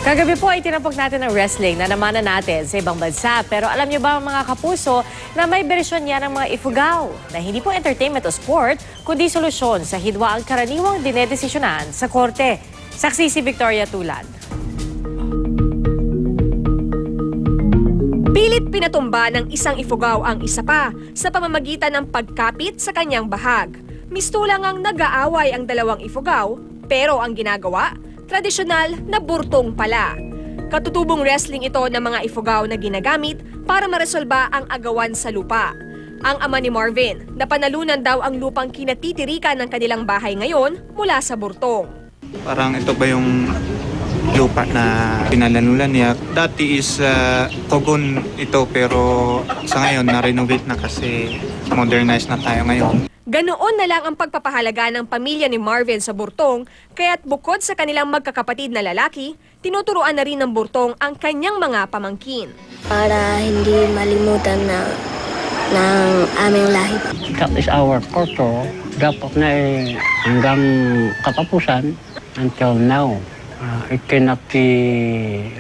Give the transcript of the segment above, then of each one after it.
Kagabi po ay tinapok natin ang wrestling na namanan natin sa ibang bansa. Pero alam niyo ba mga kapuso na may bersyon niya ng mga ifugao na hindi po entertainment o sport, kundi solusyon sa hidwa ang karaniwang dinedesisyonan sa korte. Saksi si Victoria Tulad. Pilit pinatumba ng isang ifugao ang isa pa sa pamamagitan ng pagkapit sa kanyang bahag. Mistulang ang nag-aaway ang dalawang ifugao, pero ang ginagawa, tradisyonal na burtong pala. Katutubong wrestling ito ng mga ifugao na ginagamit para maresolba ang agawan sa lupa. Ang ama ni Marvin, napanalunan daw ang lupang kinatitirikan ng kanilang bahay ngayon mula sa burtong. Parang ito ba yung lupa na pinalanulan niya? Dati is kogon ito pero sa ngayon na-renovate na kasi modernized na tayo ngayon. Ganoon na lang ang pagpapahalaga ng pamilya ni Marvin sa burtong, kaya't bukod sa kanilang magkakapatid na lalaki, tinuturuan na rin ng burtong ang kanyang mga pamangkin. Para hindi malimutan ng aming lahi. That is our culture. Dapat na hanggang katapusan until now. It cannot be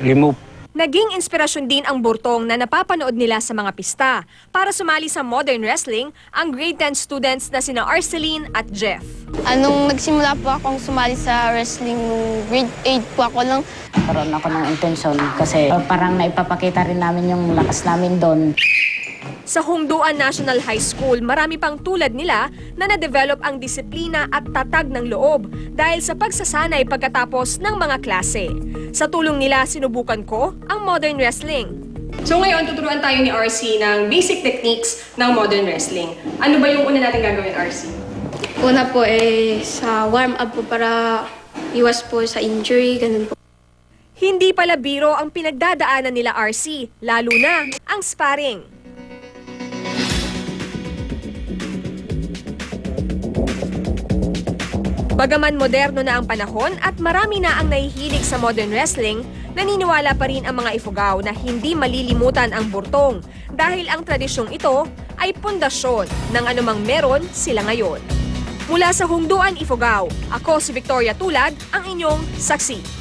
removed. Naging inspirasyon din ang burtong na napapanood nila sa mga pista. Para sumali sa modern wrestling, ang grade 10 students na sina Arceline at Jeff. Nung nagsimula po akong sumali sa wrestling, grade 8 po ako lang. Karoon ako ng intensyon kasi parang naipapakita rin namin yung lakas namin doon. Sa Hongduan National High School, marami pang tulad nila na na-develop ang disiplina at tatag ng loob dahil sa pagsasanay pagkatapos ng mga klase. Sa tulong nila, sinubukan ko ang modern wrestling. So ngayon, tuturuan tayo ni RC ng basic techniques ng modern wrestling. Ano ba yung una natin gagawin, RC? Una po sa warm-up po para iwas po sa injury, ganun po. Hindi pala biro ang pinagdadaanan nila RC, lalo na ang sparring. Bagaman moderno na ang panahon at marami na ang nahihilig sa modern wrestling, naniniwala pa rin ang mga ifugao na hindi malilimutan ang burtong dahil ang tradisyong ito ay pundasyon ng anumang meron sila ngayon. Mula sa Hongduan, Ifugao, ako si Victoria Tulad, ang inyong saksi.